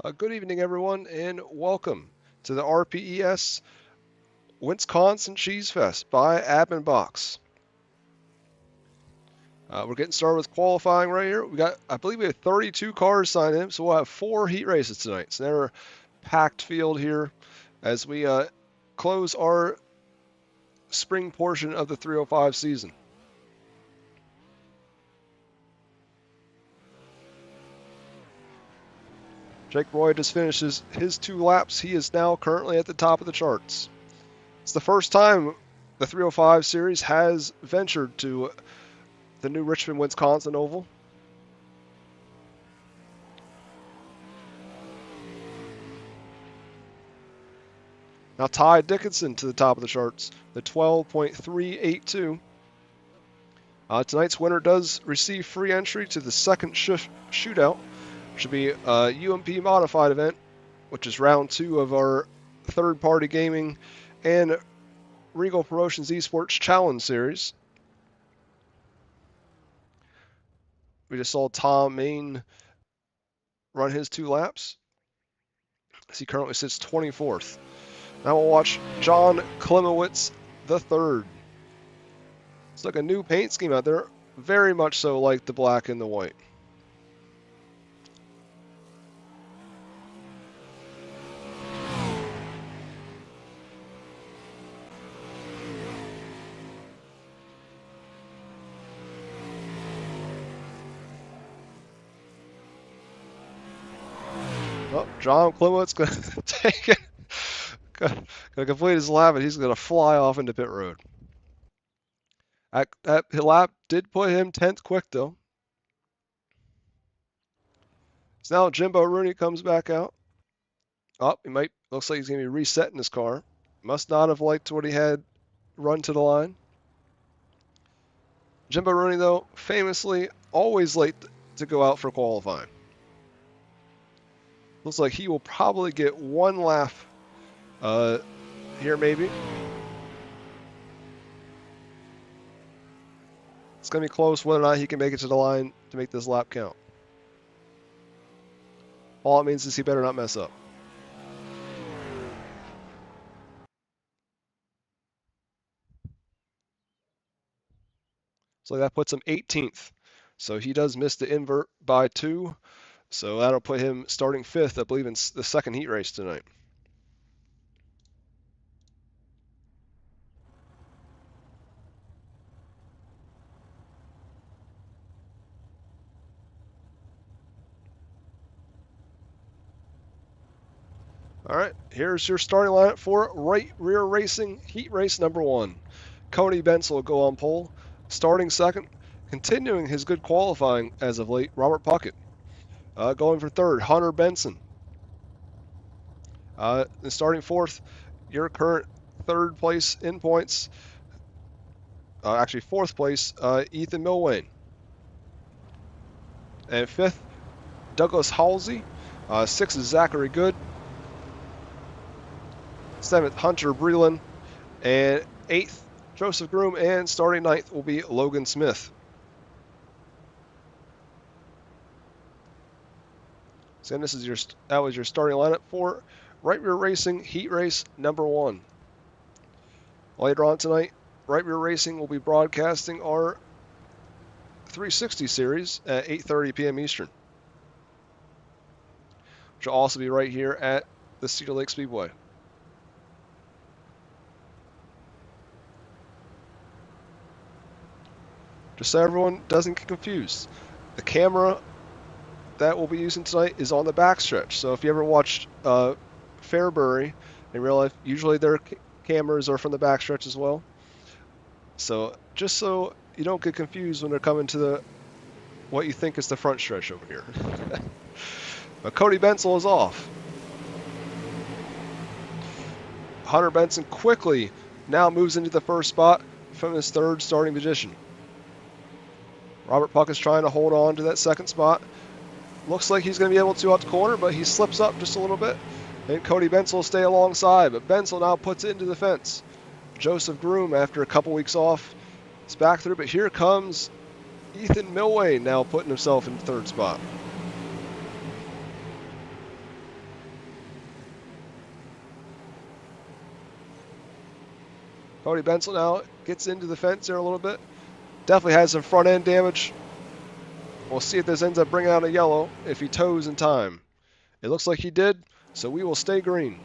Good evening, everyone, and welcome to the RPES Wisconsin Cheese Fest by Admin Box. We're getting started with qualifying right here. I believe we have 32 cars signed in, so we'll have 4 heat races tonight. So they're a packed field here as we close our spring portion of the 305 season. Jake Roy just finishes his 2 laps. He is now currently at the top of the charts. It's the first time the 305 series has ventured to the new Richmond, Wisconsin oval. Now Ty Dickinson to the top of the charts, the 12.382. Tonight's winner does receive free entry to the second shootout. Should be a UMP modified event, which is round 2 of our third-party gaming and Reigel Promotions Esports Challenge Series. We just saw Tom Main run his 2 laps, as he currently sits 24th. Now we'll watch John Klemowitz III. It's like a new paint scheme out there, very much so like the black and the white. Oh, John Klemowitz going to take it. Going to complete his lap, and he's going to fly off into pit road. That lap did put him 10th quick, though. So now Jimbo Rooney comes back out. Oh, looks like he's going to be resetting his car. Must not have liked what he had run to the line. Jimbo Rooney, though, famously always late to go out for qualifying. Looks like he will probably get 1 lap here, maybe. It's going to be close whether or not he can make it to the line to make this lap count. All it means is he better not mess up. So that puts him 18th. So he does miss the invert by 2. So that'll put him starting 5th, I believe, in the second heat race tonight. All right, here's your starting lineup for right rear racing heat race number 1. Cody Benson will go on pole. Starting second, continuing his good qualifying as of late, Robert Puckett. Going for third, Hunter Benson. And starting 4th, your current 3rd place in points. Actually 4th place, Ethan Milwane. And 5th, Douglas Halsey. 6th is Zachary Good. 7th, Hunter Breland. And 8th, Joseph Groom. And starting 9th will be Logan Smith. So that was your starting lineup for right rear racing heat race number 1. Later on tonight, right rear racing will be broadcasting our 360 series at 8:30 p.m. Eastern, which will also be right here at the Cedar Lake Speedway. Just so everyone doesn't get confused, the camera that we'll be using tonight is on the backstretch. So if you ever watched Fairbury in real life, usually their cameras are from the backstretch as well. So just so you don't get confused when they're coming to what you think is the front stretch over here. But Cody Benson is off. Hunter Benson quickly now moves into the first spot from his 3rd starting position. Robert Puck is trying to hold on to that 2nd spot. Looks like he's going to be able to out the corner, but he slips up just a little bit. And Cody Benson will stay alongside, but Benson now puts it into the fence. Joseph Groom, after a couple weeks off, is back through, but here comes Ethan Milwane now putting himself in 3rd spot. Cody Benzel now gets into the fence there a little bit. Definitely has some front end damage. We'll see if this ends up bringing out a yellow if he tows in time. It looks like he did, so we will stay green.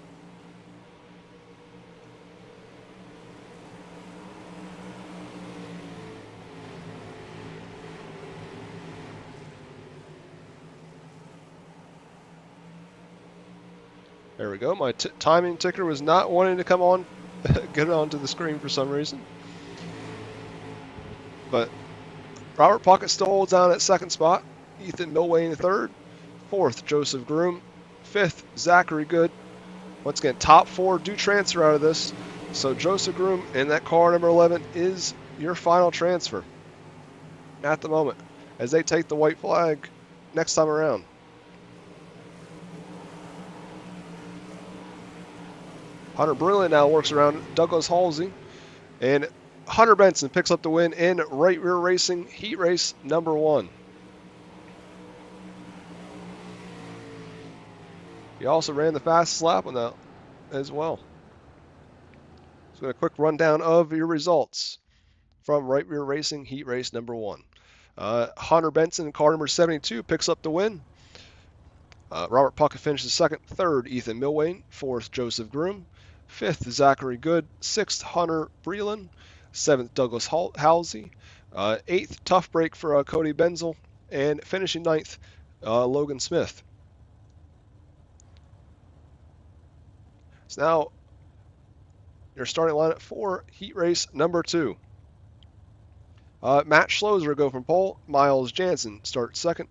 There we go. My timing ticker was not wanting to come on, get onto the screen for some reason. But Robert Puckett still holds on at second spot. Ethan Milway in third. Fourth, Joseph Groom. Fifth, Zachary Good. Once again, top four do transfer out of this. So Joseph Groom in that car number 11 is your final transfer at the moment as they take the white flag next time around. Hunter Brilliant now works around Douglas Halsey, and Hunter Benson picks up the win in Right Rear Racing Heat Race number 1. He also ran the fastest lap on that as well. So a quick rundown of your results from Right Rear Racing Heat Race number 1. Hunter Benson, car number 72, picks up the win. Robert Puckett finishes second. Third, Ethan Milway. Fourth, Joseph Groom. Fifth, Zachary Good. Sixth, Hunter Breland. Seventh, Douglas Halsey. Eighth, tough break for Cody Benzel. And finishing ninth, Logan Smith. So now, your starting lineup for Heat Race number 2. Matt Schloser will go from pole. Miles Jansen starts second.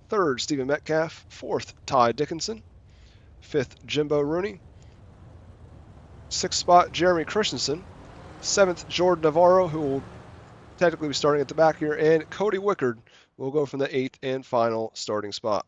Third, Stephen Metcalf. Fourth, Ty Dickinson. Fifth, Jimbo Rooney. Sixth spot, Jeremy Christensen. Seventh, Jordan Navarro, who will technically be starting at the back here. And Cody Wickard will go from the 8th and final starting spot.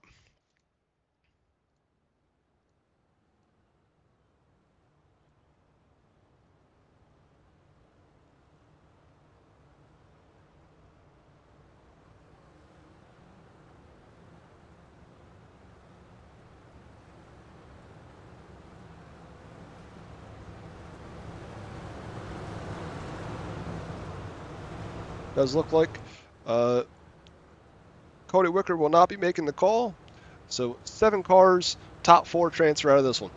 Does look like Cody Wickard will not be making the call. So 7 cars, top 4 transfer out of this one.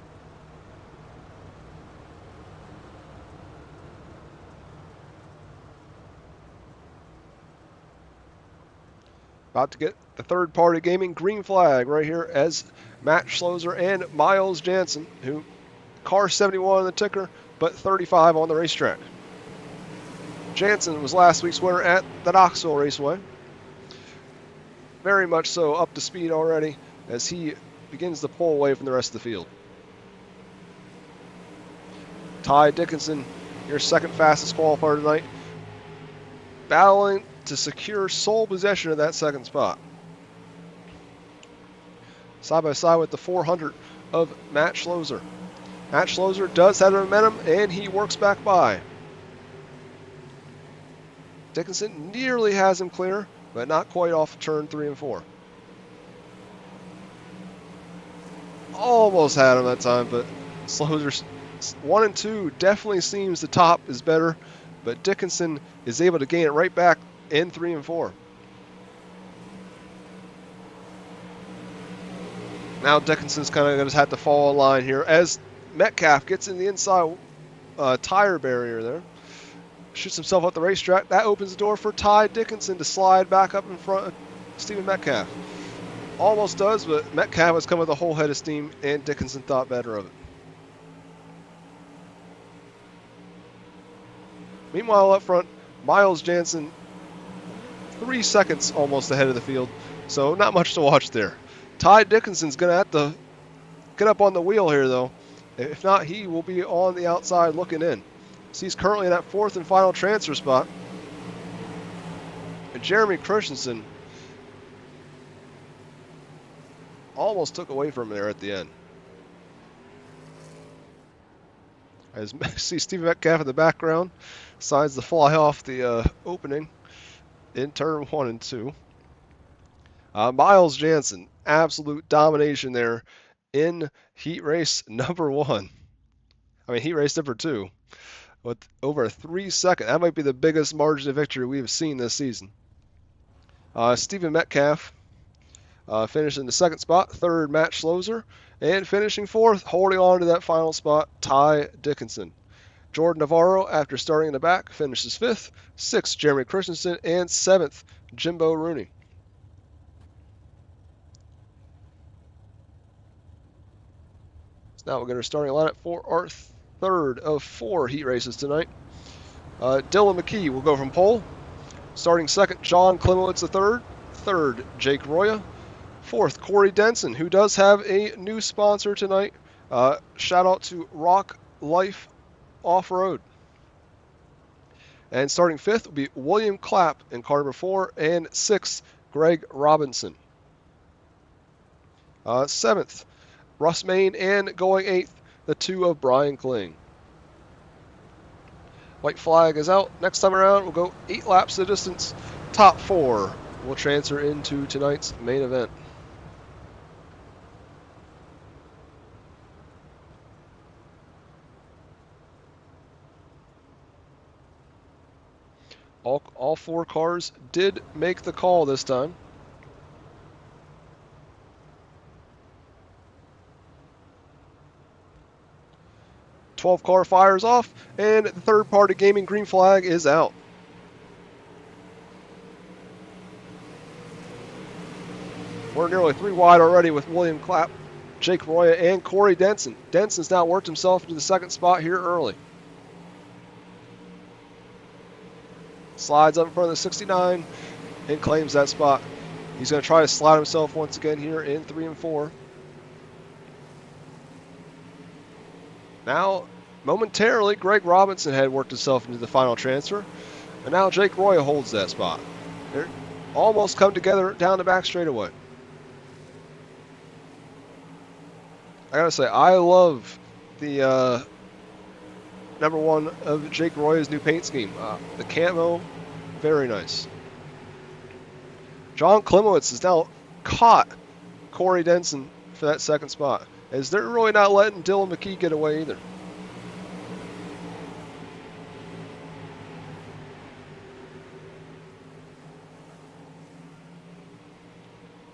About to get the third-party gaming green flag right here as Matt Schloser and Miles Jansen, who car 71 on the ticker, but 35 on the racetrack. Jansen was last week's winner at the Knoxville Raceway. Very much so up to speed already as he begins to pull away from the rest of the field. Ty Dickinson, your second fastest qualifier tonight, battling to secure sole possession of that second spot. Side by side with the 400 of Matt Schloser. Matt Schloser does have the momentum and he works back by. Dickinson nearly has him clear, but not quite off turn 3 and 4. Almost had him that time, but Schloser 1 and 2 definitely seems the top is better, but Dickinson is able to gain it right back in 3 and 4. Now Dickinson's kind of going to have to fall in line here as Metcalf gets in the inside tire barrier there. Shoots himself up the racetrack. That opens the door for Ty Dickinson to slide back up in front of Stephen Metcalf. Almost does, but Metcalf has come with a whole head of steam, and Dickinson thought better of it. Meanwhile, up front, Miles Jansen, 3 seconds almost ahead of the field, so not much to watch there. Ty Dickinson's going to have to get up on the wheel here, though. If not, he will be on the outside looking in. So he's currently in that 4th and final transfer spot. And Jeremy Christensen almost took away from him there at the end. As see Steve Metcalf in the background, decides to fly off the opening in turn 1 and 2. Miles Jansen, absolute domination there in heat race number 1. I mean, heat race number 2. with over 3 seconds. That might be the biggest margin of victory we have seen this season. Stephen Metcalf finished in the second spot. Third, Matt Schloser. And finishing fourth, holding on to that final spot, Ty Dickinson. Jordan Navarro, after starting in the back, finishes fifth. Sixth, Jeremy Christensen. And seventh, Jimbo Rooney. So now we're going to starting lineup for our third of 4 heat races tonight. Dylan McKee will go from pole. Starting second, John Klimowitz III. Third, Jake Roya. Fourth, Corey Denson, who does have a new sponsor tonight. Shout out to Rock Life Off-Road. And starting fifth will be William Clapp in car number 4. And sixth, Greg Robinson. Seventh, Russ Main, and going 8th, the 2 of Brian Kling. White flag is out. Next time around, we'll go 8 laps the distance. Top 4 will transfer into tonight's main event. All 4 cars did make the call this time. '12 car fires off, and the third-party gaming green flag is out. We're nearly 3 wide already with William Clapp, Jake Roya, and Corey Denson. Denson's now worked himself into the second spot here early. Slides up in front of the 69 and claims that spot. He's going to try to slide himself once again here in 3 and 4. Now, momentarily, Greg Robinson had worked himself into the final transfer, and now Jake Roya holds that spot. They're almost come together down the back straightaway. I gotta say, I love the number 1 of Jake Roya's new paint scheme. The camo, very nice. John Klimowitz has now caught Corey Denson for that second spot, as they're really not letting Dylan McKee get away either.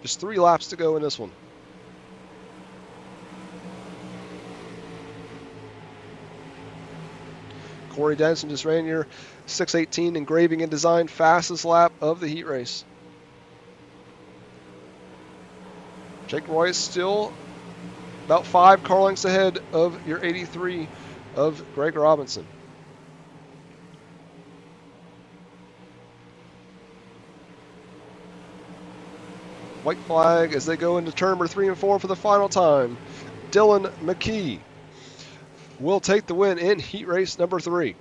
Just 3 laps to go in this one. Corey Denson just ran your 6:18 engraving and design fastest lap of the heat race. Jake Roya is still about 5 car lengths ahead of your 83 of Greg Robinson. White flag as they go into turn number 3 and 4 for the final time. Dylan McKee will take the win in heat race number 3.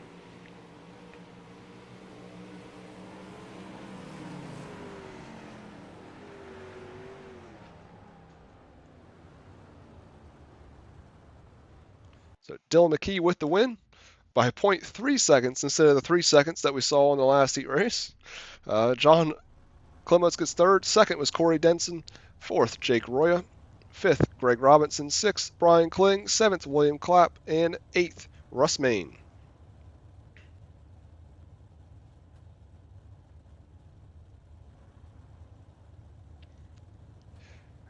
So Dylan McKee with the win by 0.3 seconds instead of the 3 seconds that we saw in the last heat race. John Klimowitz gets third. Second was Corey Denson. Fourth, Jake Roya. Fifth, Greg Robinson. Sixth, Brian Kling. Seventh, William Clapp. And eighth, Russ Main.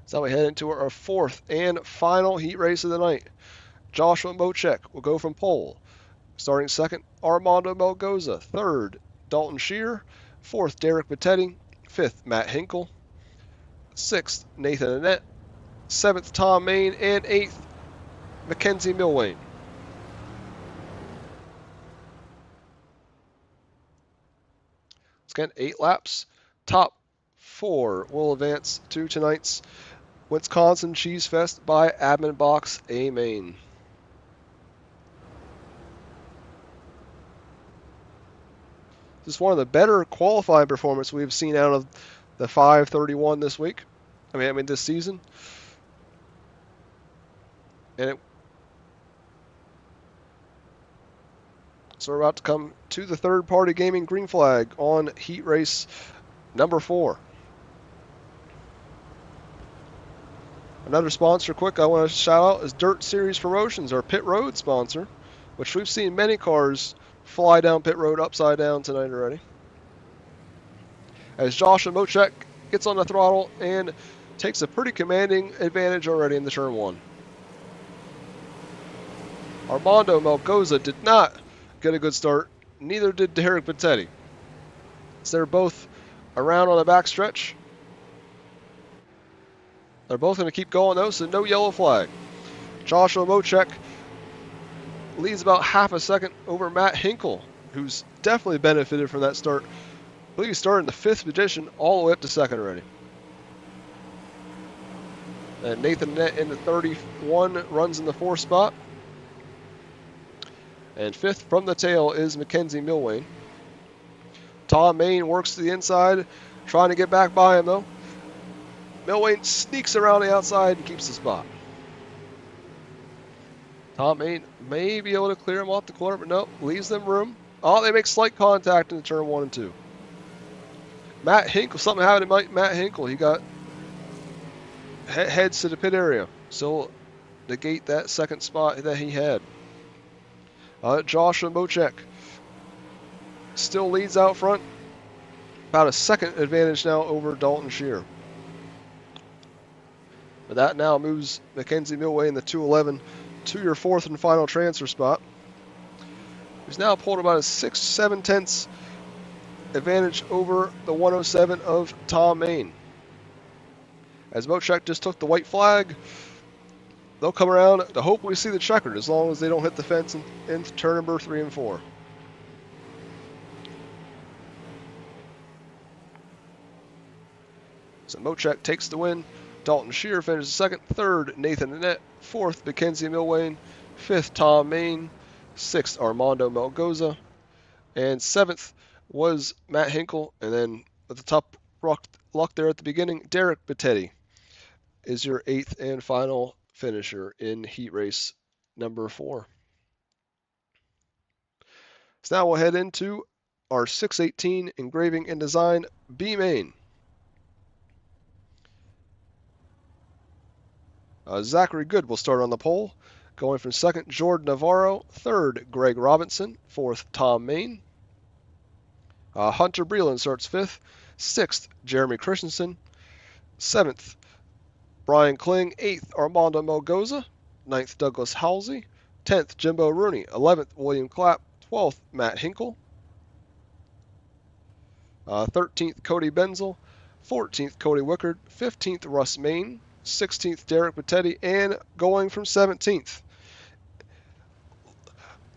So we head into our 4th and final heat race of the night. Joshua Mochek will go from pole. Starting second, Armando Melgoza. Third, Dalton Shear. Fourth, Derek Battetti. Fifth, Matt Hinkle. Sixth, Nathan Annette. Seventh, Tom Main. And eighth, Mackenzie Milwane. Again, 8 laps. Top 4 will advance to tonight's Wisconsin Cheese Fest by Admin Box A Main. This is one of the better qualifying performances we've seen out of the 531 this week. I mean this season. And so we're about to come to the third-party gaming green flag on heat race number 4. Another sponsor quick I want to shout out is Dirt Series Promotions, our pit road sponsor, which we've seen many cars fly down pit road upside down tonight already. As Joshua Mochek gets on the throttle and takes a pretty commanding advantage already in the turn one. Armando Melgoza did not get a good start. Neither did 𝐒𝐩𝐫𝐢𝐬𝐷. So they're both around on the backstretch. They're both going to keep going though, so no yellow flag. Joshua Mochek leads about half a second over Matt Hinkle, who's definitely benefited from that start. I believe he started in the 5th position all the way up to 2nd already. And Nathan Nett in the 31 runs in the 4th spot. And 5th from the tail is Mackenzie Milwane. Tom Main works to the inside, trying to get back by him though. Milwane sneaks around the outside and keeps the spot. Tom Main may be able to clear him off the corner, but no, leaves them room. Oh, they make slight contact in turn 1 and 2. Matt Hinkle, something happened to Matt Hinkle. He got heads to the pit area, so negate that 2nd spot that he had. Joshua Mochek still leads out front. About a 2nd advantage now over Dalton Shear. But that now moves Mackenzie Milwane in the 211 to your 4th and final transfer spot. He's now pulled about a 6/7 advantage over the 107 of Tom Main. As Mochek just took the white flag, they'll come around to hope we see the checkered as long as they don't hit the fence in turn number 3 and 4. So Mochek takes the win. Dalton Shear finishes 2nd, 3rd Nathan Nett, 4th Mackenzie Milwane, 5th Tom Main, 6th Armando Melgoza, and 7th was Matt Hinkle. And then at the top luck there at the beginning, 𝐒𝐩𝐫𝐢𝐬𝐷 is your 8th and final finisher in heat race number 4. So now we'll head into our 618 engraving and design B main. Zachary Good will start on the pole. Going from 2nd, Jordan Navarro. 3rd, Greg Robinson. 4th, Tom Main. Hunter Breland starts 5th. 6th, Jeremy Christensen. 7th, Brian Kling. 8th, Armando Melgoza. 9th, Douglas Halsey. 10th, Jimbo Rooney. 11th, William Clapp. 12th, Matt Hinkle. 13th, Cody Benzel. 14th, Cody Wickard. 15th, Russ Main. 16th, 𝐒𝐩𝐫𝐢𝐬𝐷, and going from 17th,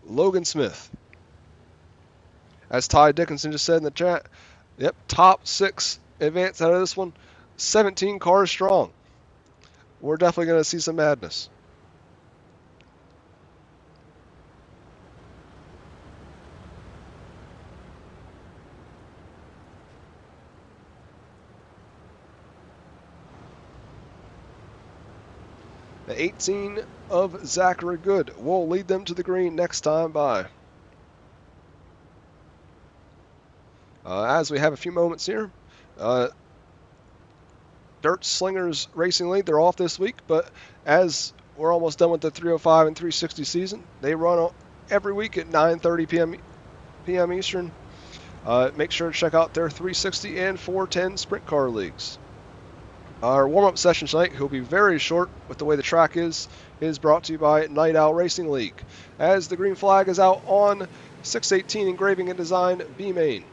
Logan Smith. As Ty Dickinson just said in the chat, yep, top 6 advance out of this one, 17 cars strong. We're definitely going to see some madness. The 18 of Zachary Good will lead them to the green next time by. As we have a few moments here, Dirt Slingers Racing League, they're off this week, but as we're almost done with the 305 and 360 season, they run every week at 9:30 p.m. Eastern. Make sure to check out their 360 and 410 sprint car leagues. Our warm-up session tonight, who'll be very short with the way the track is brought to you by Night Owl Racing League. As the green flag is out on 618 engraving and design B main.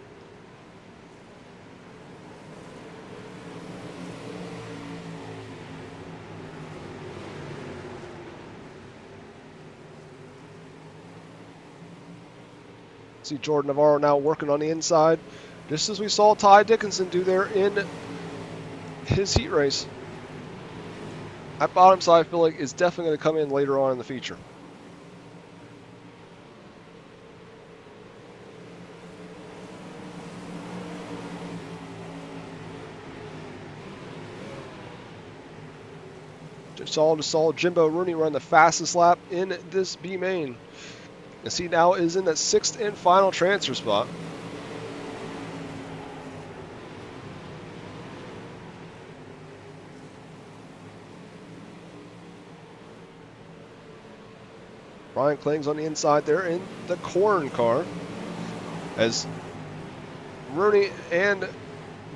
See Jordan Navarro now working on the inside, just as we saw Ty Dickinson do there in his heat race. That bottom side, I feel like, is definitely going to come in later on in the feature. Just saw Jimbo Rooney run the fastest lap in this B main. As he now is in that 6th and final transfer spot. Brian Kling's on the inside there in the corn car. as Rooney and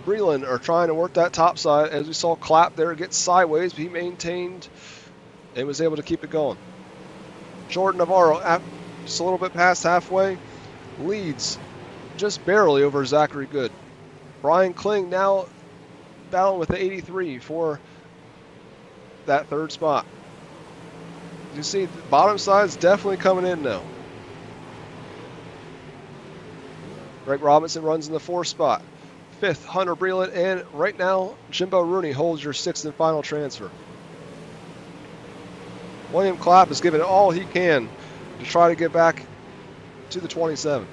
Breland are trying to work that top side. As we saw Clap there get sideways, but he maintained and was able to keep it going. Jordan Navarro, just a little bit past halfway, leads just barely over Zachary Good. Brian Kling now battling with the 83 for that third spot. You see the bottom side's definitely coming in now. Greg Robinson runs in the 4th spot. 5th, Hunter Breland, and right now, Jimbo Rooney holds your 6th and final transfer. William Clapp is giving it all he can to try to get back to the 27.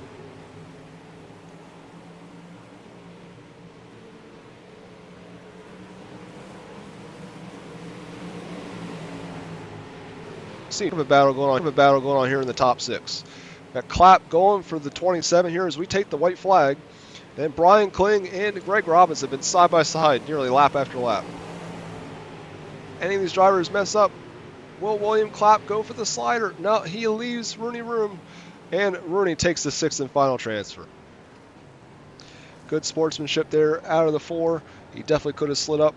See a battle going on here in the top 6. Got Clapp going for the 27 here as we take the white flag. Then Brian Kling and Greg Robinson have been side by side nearly lap after lap. Any of these drivers mess up, will William Clapp go for the slider? No, he leaves Rooney room, and Rooney takes the 6th and final transfer. Good sportsmanship there out of the 4. He definitely could have slid up.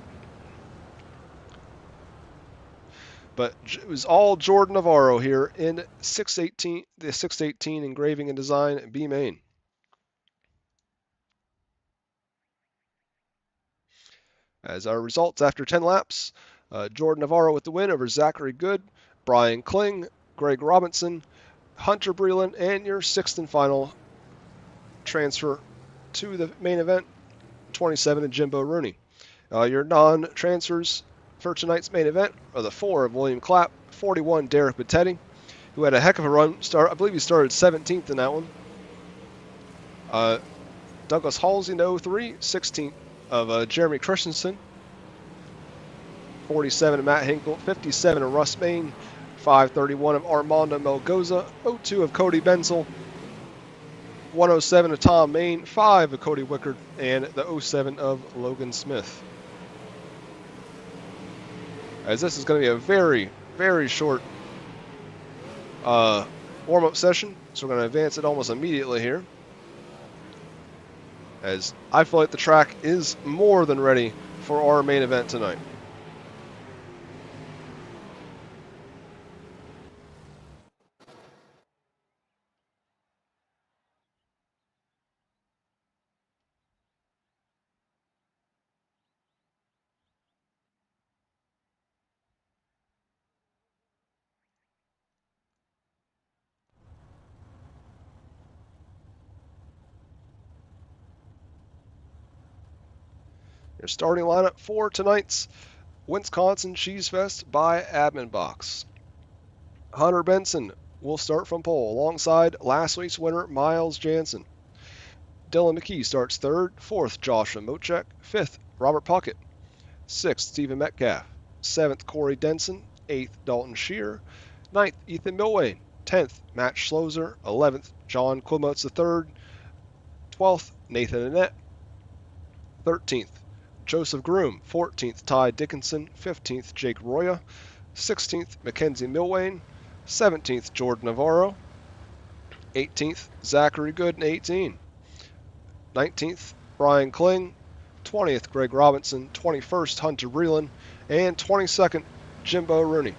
But it was all Jordan Navarro here in 618, the 618 engraving and design B main. As our results after 10 laps, Jordan Navarro with the win over Zachary Good, Brian Kling, Greg Robinson, Hunter Breland, and your 6th and final transfer to the main event, 27 of Jimbo Rooney. Your non-transfers for tonight's main event are the 4 of William Clapp, 41 Derek Battetti, who had a heck of a run. I believe he started 17th in that one. Douglas Halsey in the 03, 16th of Jeremy Christensen, 47 of Matt Hinkle, 57 of Russ Main, 531 of Armando Melgoza, 02 of Cody Benzel, 107 of Tom Main, 5 of Cody Wickard, and the 07 of Logan Smith. As this is going to be a very, very short warm-up session, so we're going to advance it almost immediately here, as I feel like the track is more than ready for our main event tonight. Your starting lineup for tonight's Wisconsin Cheese Fest by Admin Box. Hunter Benson will start from pole alongside last week's winner Miles Jansen. Dylan McKee starts 3rd, 4th Joshua Mochek, 5th Robert Puckett, 6th Stephen Metcalf, 7th Corey Denson, 8th Dalton Shear, 9th Ethan Milway, 10th Matt Schloser, 11th John Clements III, 12th Nathan Annette, 13th Joseph Groom, 14th Ty Dickinson, 15th Jake Roya, 16th Mackenzie Milwane, 17th Jordan Navarro, 18th Zachary Good in 18, 19th Brian Kling, 20th Greg Robinson, 21st Hunter Breland, and 22nd Jimbo Rooney.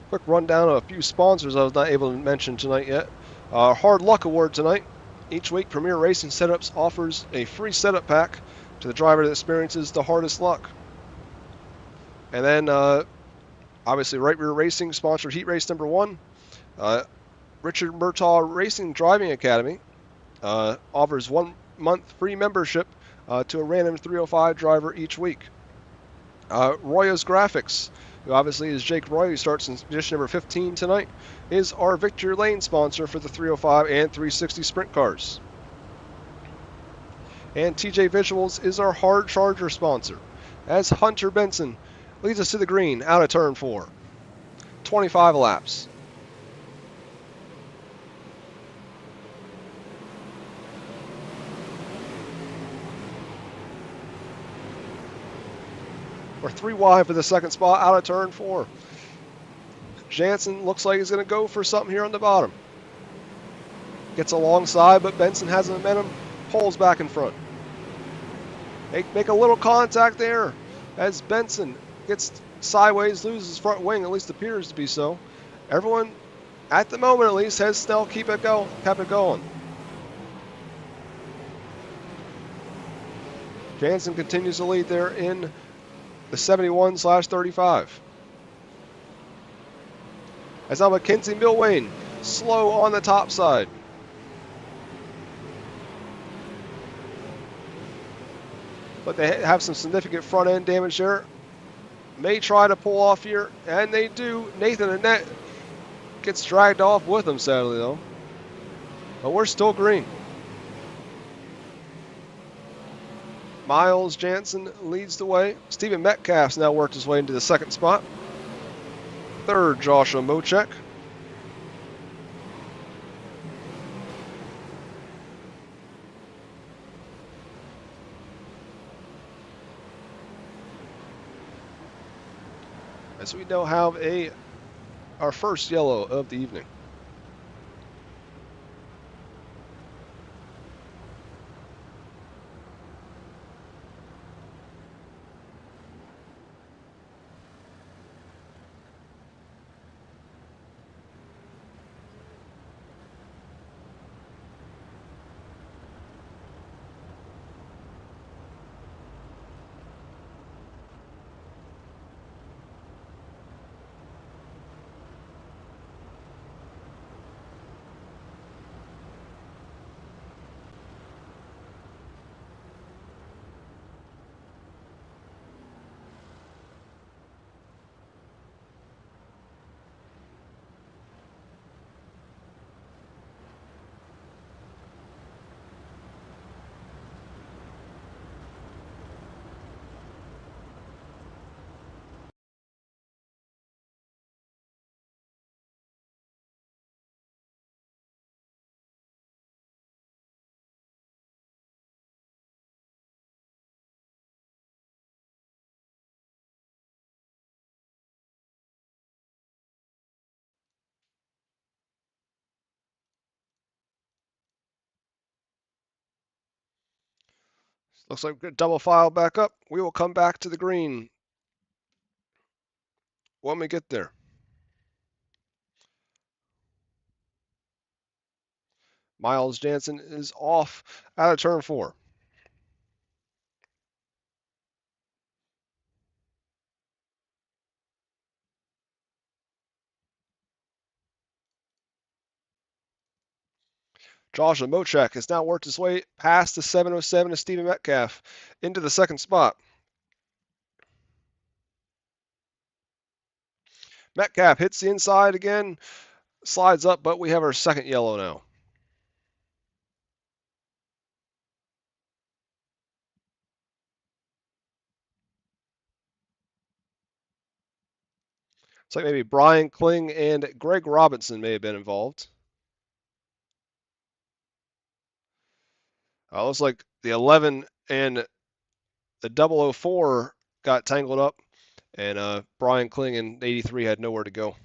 Quick rundown of a few sponsors I was not able to mention tonight yet. Hard Luck Award tonight. Each week, Premier Racing Setups offers a free setup pack to the driver that experiences the hardest luck. And then, obviously, Right Rear Racing sponsored Heat Race number 1. Richard Murtaugh Racing Driving Academy offers 1 month free membership to a random 305 driver each week. Roya's Graphics, who obviously is Jake Roy, who starts in edition number 15 tonight, is our Victory Lane sponsor for the 305 and 360 sprint cars. And TJ Visuals is our hard charger sponsor, as Hunter Benson leads us to the green out of turn 4. 25 laps. or 3 wide for the second spot out of turn 4. Jansen looks like he's going to go for something here on the bottom. Gets alongside, but Benson has the momentum, pulls back in front. Make a little contact there as Benson gets sideways, loses front wing, at least appears to be so. Everyone, at the moment at least, has still kept it going. Jansen continues to lead there in the 71/35. As now Mackenzie Milwane, slow on the top side. But they have some significant front end damage there. May try to pull off here, and they do. Nathan Annette gets dragged off with them, sadly, though. But we're still green. Miles Jansen leads the way. Stephen Metcalf's now worked his way into the second spot. Third, Joshua Mochek. As we now have our first yellow of the evening. Looks like we're going to double file back up. We will come back to the green when we get there. Miles Jansen is off out of turn 4. Joshua Mochek has now worked his way past the 707 of Stephen Metcalf into the second spot. Metcalf hits the inside again, slides up, but we have our second yellow now. It's like maybe Brian Kling and Greg Robinson may have been involved. Looks like the 11 and the 004 got tangled up, and Brian Kling and 83 had nowhere to go.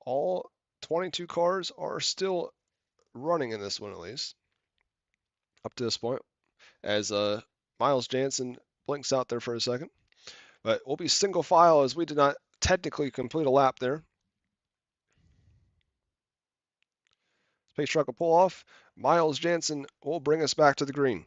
All 22 cars are still running in this one, at least up to this point, as Miles Jansen blinks out there for a second. But we'll be single file as we did not technically complete a lap there. Space truck will pull off. Miles Jansen will bring us back to the green.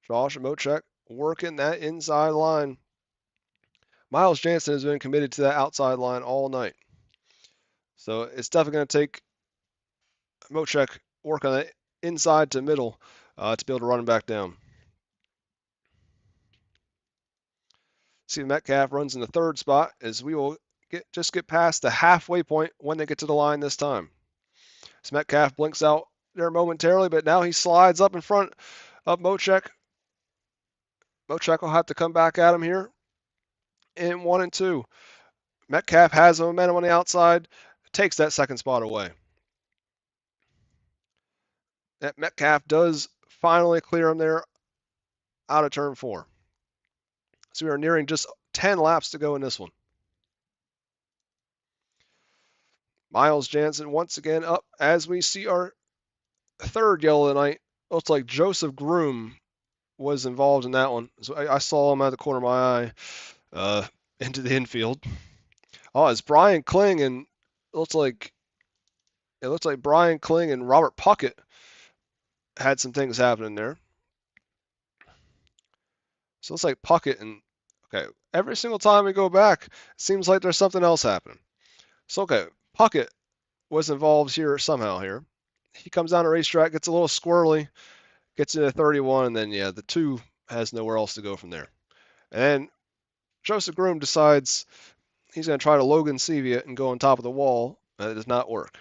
Josh Mochek working that inside line. Miles Jansen has been committed to that outside line all night. So it's definitely going to take Mochek work on it inside to middle to be able to run him back down. See, Metcalf runs in the third spot as we will just get past the halfway point when they get to the line this time. So Metcalf blinks out there momentarily, but now he slides up in front of Mochek. Mochek will have to come back at him here in 1 and 2. Metcalf has the momentum on the outside, takes that second spot away. That Metcalf does finally clear him there out of turn 4. So we are nearing just 10 laps to go in this one. Miles Jansen once again up as we see our third yellow of the night. Looks like Joseph Groom was involved in that one. So I saw him out of the corner of my eye into the infield. Oh, it's Brian Kling and it looks like Brian Kling and Robert Puckett had some things happening there. So it looks like Puckett and okay, every single time we go back, it seems like there's something else happening. So okay, Puckett was involved here somehow here. He comes down the racetrack, gets a little squirrely, gets into 31, and then yeah, the 2 has nowhere else to go from there. And then Joseph Groom decides he's going to try to Logan Sevia and go on top of the wall, and it does not work.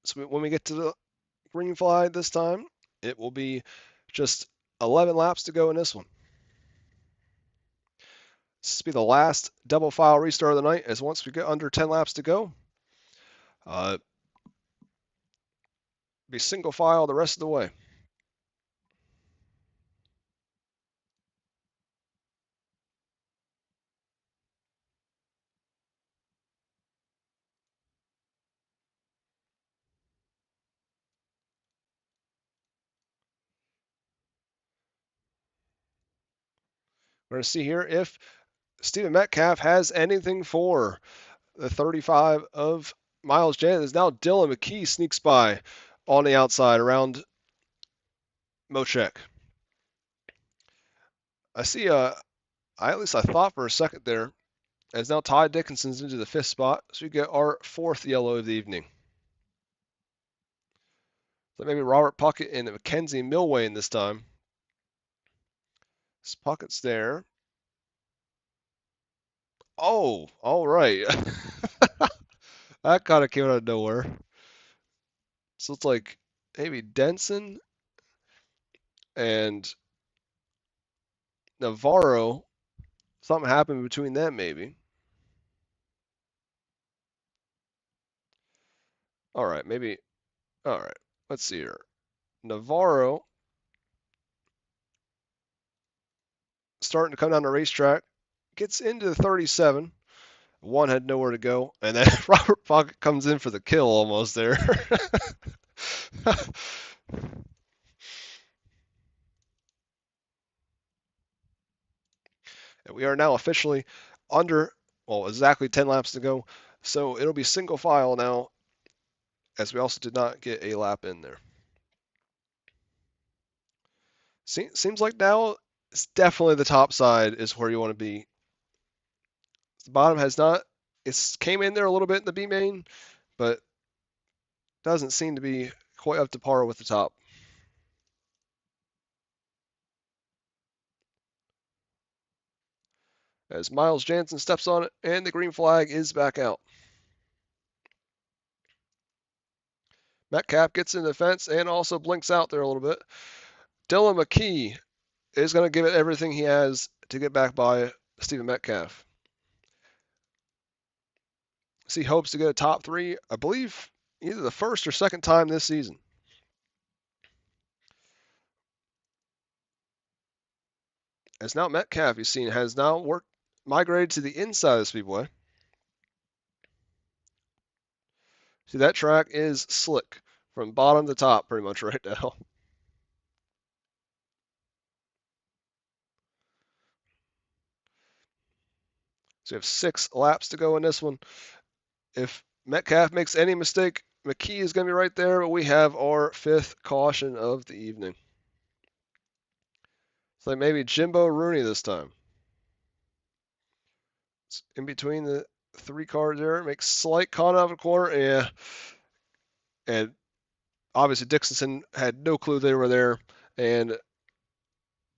So when we get to the green flag this time, it will be just 11 laps to go in this one. This will be the last double file restart of the night, as once we get under 10 laps to go, be single file the rest of the way. We're going to see here if Stephen Metcalf has anything for the 35 of Miles Jansen. Is now Dylan McKee sneaks by on the outside around Mochek. I see at least I thought for a second there, as now Ty Dickinson's into the 5th spot, so we get our 4th yellow of the evening. So maybe Robert Puckett and Mackenzie Milwain this time. This Puckett's there. Oh, all right. That kind of came out of nowhere. So it's like maybe Denson and Navarro. Something happened between them, maybe. All right, maybe. All right, let's see here. Navarro starting to come down the racetrack, gets into the 37. One had nowhere to go, and then Robert Puckett comes in for the kill almost there. And we are now officially under, well, exactly 10 laps to go. So it'll be single file now, as we also did not get a lap in there. Seems like now it's definitely the top side is where you want to be. The bottom has not, it came in there a little bit in the B main, but doesn't seem to be quite up to par with the top. As Miles Jansen steps on it, and the green flag is back out. Metcalf gets in the fence and also blinks out there a little bit. Dylan McKee is going to give it everything he has to get back by Stephen Metcalf. He hopes to get a top 3, I believe, either the first or second time this season. As now Metcalf, you've seen, has now migrated to the inside of the speedway. See, that track is slick from bottom to top pretty much right now. So we have 6 laps to go in this one. If Metcalf makes any mistake, McKee is going to be right there, but we have our 5th caution of the evening. So maybe Jimbo Rooney this time. It's in between the 3 cars there. Makes slight con out of the corner. Yeah. And obviously Dixonson had no clue they were there and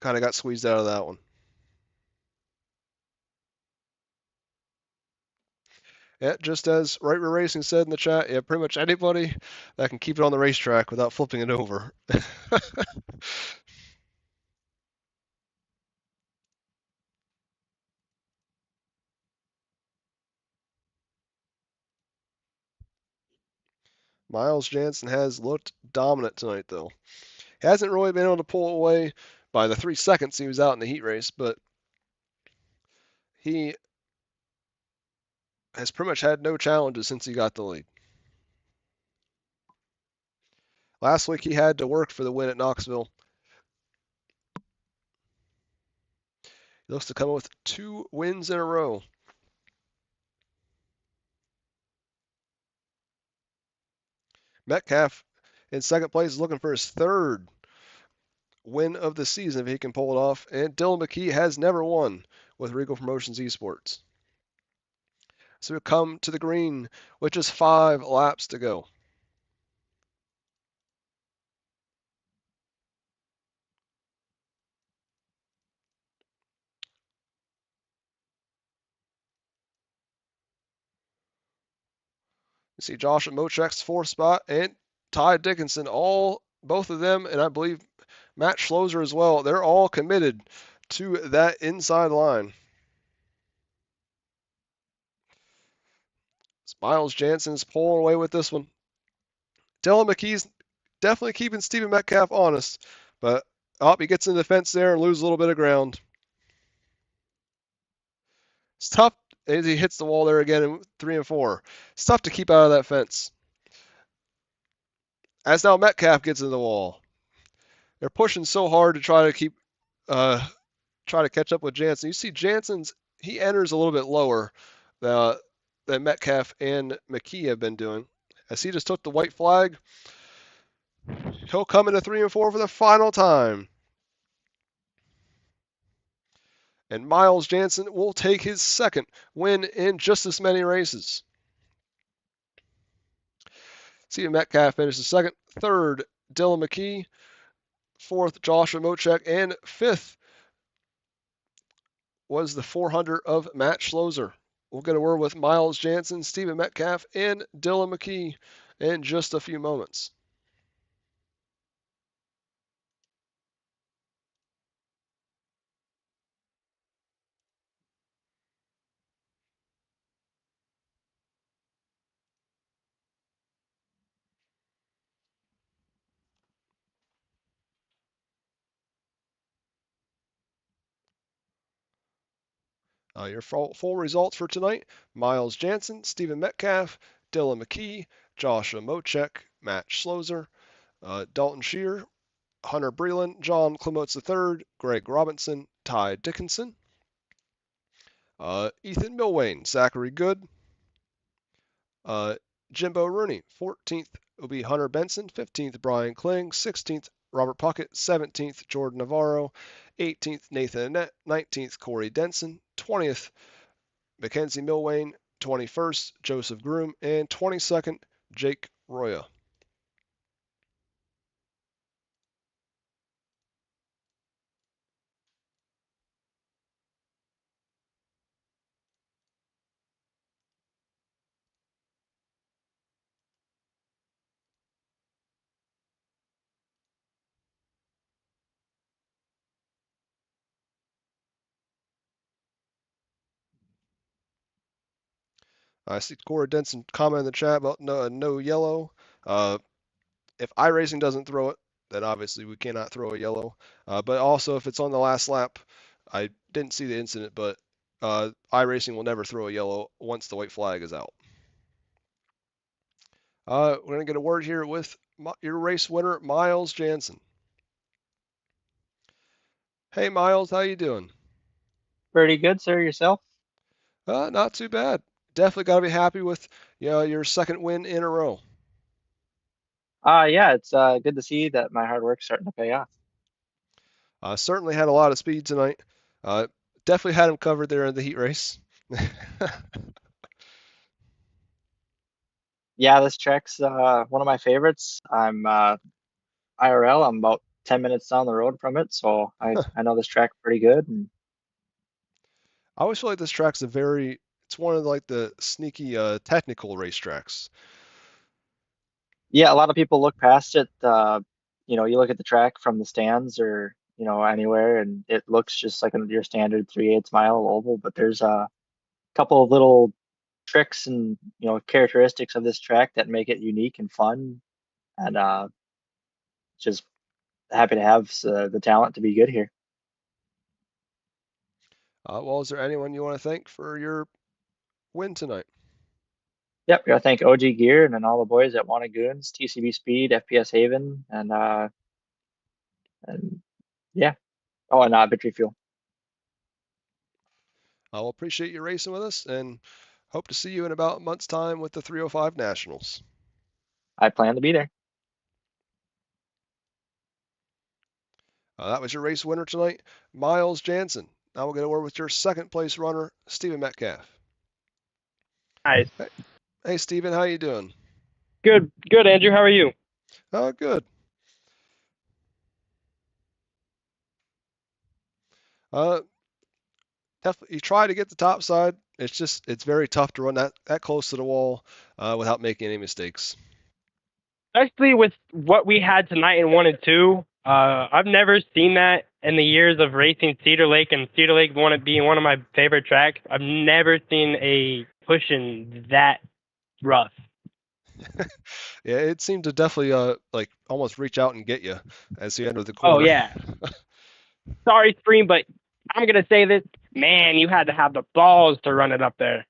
kind of got squeezed out of that one. Yeah, just as Right Rear Racing said in the chat, yeah, pretty much anybody that can keep it on the racetrack without flipping it over. Miles Jansen has looked dominant tonight, though. He hasn't really been able to pull away by the 3 seconds he was out in the heat race, but he has pretty much had no challenges since he got the lead. Last week he had to work for the win at Knoxville. He looks to come with 2 wins in a row. Metcalf in second place is looking for his 3rd win of the season if he can pull it off. And Dylan McKee has never won with Regal Promotions Esports. So we come to the green with just 5 laps to go. You see Josh at Mochek's 4th spot and Ty Dickinson, both of them, and I believe Matt Schloser as well. They're all committed to that inside line. Miles Jansen's pulling away with this one. Dylan McKee's definitely keeping Stephen Metcalf honest, but he gets in the fence there and loses a little bit of ground. It's tough as he hits the wall there again in 3 and 4. It's tough to keep out of that fence. As now Metcalf gets in the wall. They're pushing so hard to try to catch up with Jansen. You see he enters a little bit lower than Metcalf and McKee have been doing. As he just took the white flag, he'll come into 3 and 4 for the final time. And Miles Jansen will take his 2nd win in just as many races. Stephen Metcalf finishes 2nd, 3rd Dylan McKee, 4th Joshua Mochek, and 5th was the 400 of Matt Schloser. We'll get a word with Miles Jansen, Stephen Metcalf, and Dylan McKee in just a few moments. Your full results for tonight: Miles Jansen, Stephen Metcalf, Dylan McKee, Joshua Mochek, Matt Schloser, Dalton Shear, Hunter Breland, John Clemotz III, Greg Robinson, Ty Dickinson, Ethan Milwane, Zachary Good, Jimbo Rooney. 14th will be Hunter Benson, 15th Brian Kling, 16th Robert Puckett, 17th Jordan Navarro, 18th Nathan Annette, 19th Corey Denson, 20th Mackenzie Milwane, 21st Joseph Groom, and 22nd Jake Roya. I see Corey Denson comment in the chat about no yellow. If iRacing doesn't throw it, then obviously we cannot throw a yellow. But also, if it's on the last lap, I didn't see the incident, but iRacing will never throw a yellow once the white flag is out. We're going to get a word here with your race winner, Miles Jansen. Hey, Miles, how you doing? Pretty good, sir. Yourself? Not too bad. Definitely got to be happy with your second win in a row. Yeah, it's good to see that my hard work's starting to pay off. Certainly had a lot of speed tonight. Uh, Definitely had him covered there in the heat race. Yeah, this track's one of my favorites. I'm IRL. I'm about 10 minutes down the road from it, so I know this track pretty good. And I always feel like this track's it's one of like the sneaky technical racetracks. yeah, a lot of people look past it. You look at the track from the stands or anywhere, and it looks just like your standard 3/8 mile oval. But there's a couple of little tricks and characteristics of this track that make it unique and fun, and just happy to have the talent to be good here. Well, is there anyone you want to thank for your win tonight? Yep, gotta thank OG Gear and then all the boys at Wanna Goons, TCB Speed, FPS Haven, and yeah. Oh, and Victory Fuel. I'll appreciate you racing with us and hope to see you in about a month's time with the 305 Nationals. I plan to be there. That was your race winner tonight, Miles Jansen. Now we'll get a word with your second place runner, Stephen Metcalf. Nice. Hey, Stephen, how you doing? Good, good, Andrew. How are you? Oh, good. Uh, Definitely, you try to get the top side. It's very tough to run that close to the wall without making any mistakes. Especially with what we had tonight in 1 and 2. I've never seen that in the years of racing Cedar Lake, and Cedar Lake being one of my favorite tracks. I've never seen a pushing that rough. Yeah, it seemed to definitely like almost reach out and get you as you enter the Oh corner. yeah. Sorry, Stream, but I'm gonna say this. Man, you had to have the balls to run it up there.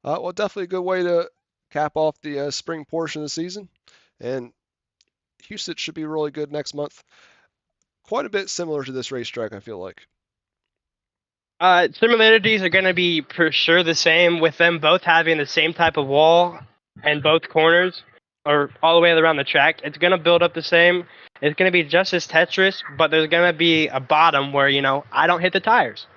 Well, definitely a good way to cap off the spring portion of the season. And Houston should be really good next month. Quite a bit similar to this racetrack, I feel like. Similarities are going to be for sure the same with them both having the same type of wall and both corners or all the way around the track. It's going to build up the same. It's going to be just as Tetris, but there's going to be a bottom where, I don't hit the tires.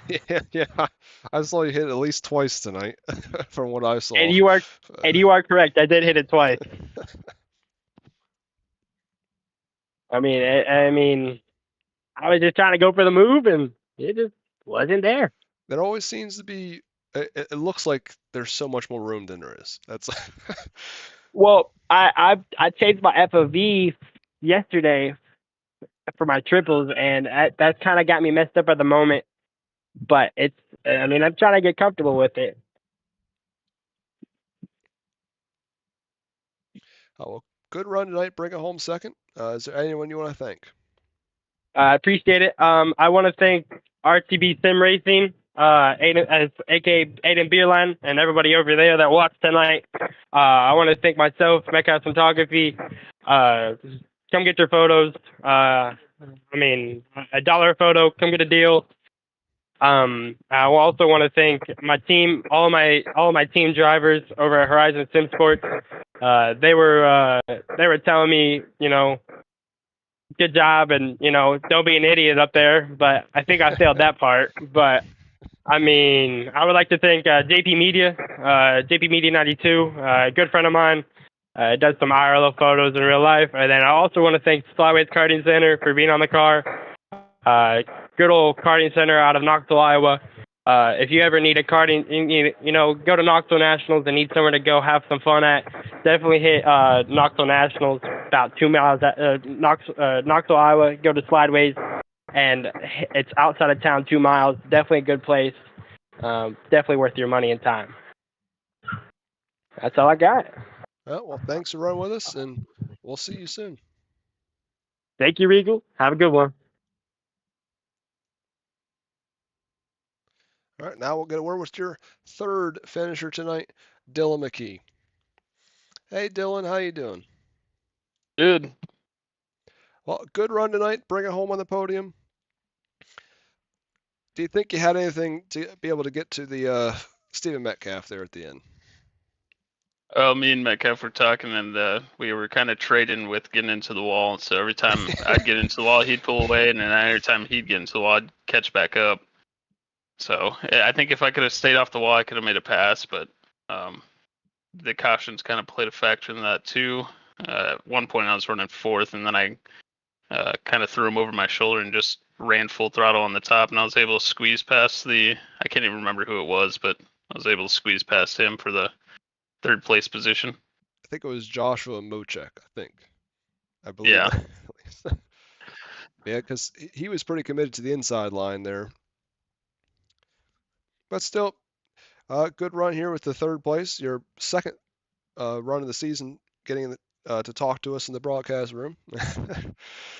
Yeah, yeah. I saw you hit at least twice tonight, from what I saw. And you are correct. I did hit it twice. I was just trying to go for the move, and it just wasn't there. There always seems to be. It looks like there's so much more room than there is. That's. Well, I changed my FOV yesterday for my triples, and that kind of got me messed up at the moment. But I'm trying to get comfortable with it. Oh, well, good run tonight. Bring it home second. Is there anyone you want to thank? I appreciate it. I want to thank RTB Sim Racing, Aiden, aka Aiden Beerline, and everybody over there that watched tonight. I want to thank myself, Metcalf Photography. Come get your photos. $1 a photo. Come get a deal. I also want to thank my team, all my team drivers over at Horizon Sim Sports. They were telling me, good job, and don't be an idiot up there. But I think I failed that part. But I would like to thank JP Media, JP Media 92, good friend of mine. Does some IRL photos in real life, and then I also want to thank Flyways Karting Center for being on the car. Good old karting center out of Knoxville, Iowa. If you ever need a karting, go to Knoxville Nationals and need somewhere to go have some fun at, definitely hit Knoxville Nationals, about 2 miles at Knoxville, Iowa. Go to Slideways, and it's outside of town, 2 miles. Definitely a good place. Definitely worth your money and time. That's all I got. Well, thanks for running with us, and we'll see you soon. Thank you, Regal. Have a good one. All right, now we'll get a word with your third finisher tonight, Dylan McKee. Hey, Dylan, how you doing? Good. Well, good run tonight. Bring it home on the podium. Do you think you had anything to be able to get to the Stephen Metcalf there at the end? Me and Metcalf were talking, and we were kind of trading with getting into the wall. So every time I'd get into the wall, he'd pull away, and then every time he'd get into the wall, I'd catch back up. So I think if I could have stayed off the wall, I could have made a pass, but the cautions kind of played a factor in that too. At one point, I was running fourth, and then I kind of threw him over my shoulder and just ran full throttle on the top, and I was able to squeeze past I can't even remember who it was, but I was able to squeeze past him for the third place position. I think it was Joshua Mochek, I believe. Yeah. Yeah, because he was pretty committed to the inside line there. But still, good run here with the third place. Your second run of the season, getting to talk to us in the broadcast room.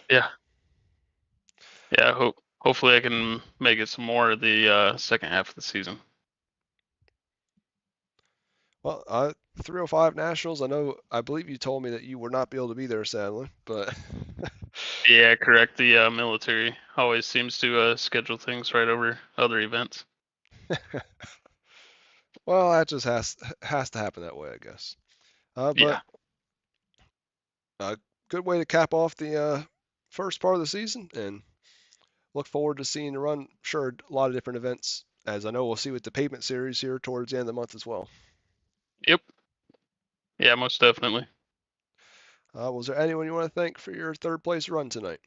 Yeah. Yeah. Hopefully I can make it some more of the second half of the season. Well, 305 Nationals. I believe you told me that you would not be able to be there, sadly, but Yeah, correct. The military always seems to schedule things right over other events. well, that just has to happen that way, I guess. Yeah. But good way to cap off the first part of the season, and look forward to seeing you run. Sure, a lot of different events, as I know we'll see with the pavement series here towards the end of the month as well. Yep. Yeah, most definitely. Was there anyone you want to thank for your third place run tonight?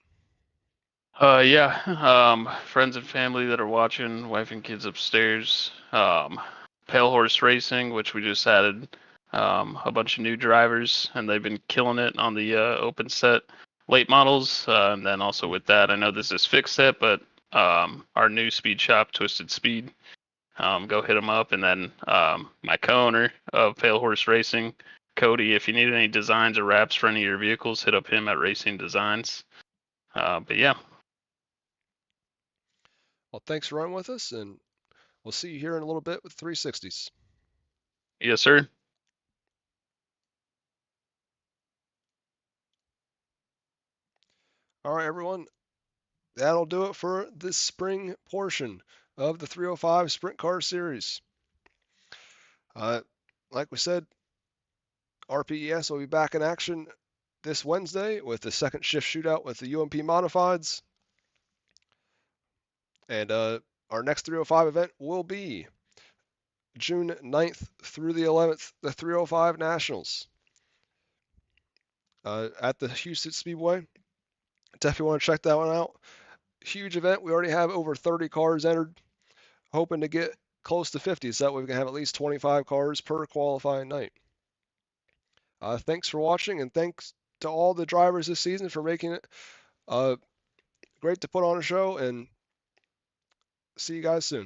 Yeah. Friends and family that are watching, wife and kids upstairs. Pale Horse Racing, which we just added a bunch of new drivers, and they've been killing it on the open set late models. And then also with that, I know this is fixed set, but our new speed shop, Twisted Speed, go hit them up. And then my co-owner of Pale Horse Racing, Cody, if you need any designs or wraps for any of your vehicles, hit up him at Racing Designs. But yeah. Well, thanks for running with us, and we'll see you here in a little bit with 360s. Yes, sir. All right, everyone. That'll do it for this spring portion of the 305 Sprint Car Series. Like we said, RPES will be back in action this Wednesday with the second shift shootout with the UMP Modifieds. And our next 305 event will be June 9th through the 11th, the 305 Nationals at the Houston Speedway. Definitely want to check that one out. Huge event. We already have over 30 cars entered. Hoping to get close to 50, so that way we can have at least 25 cars per qualifying night. Thanks for watching, and thanks to all the drivers this season for making it great to put on a show, and see you guys soon.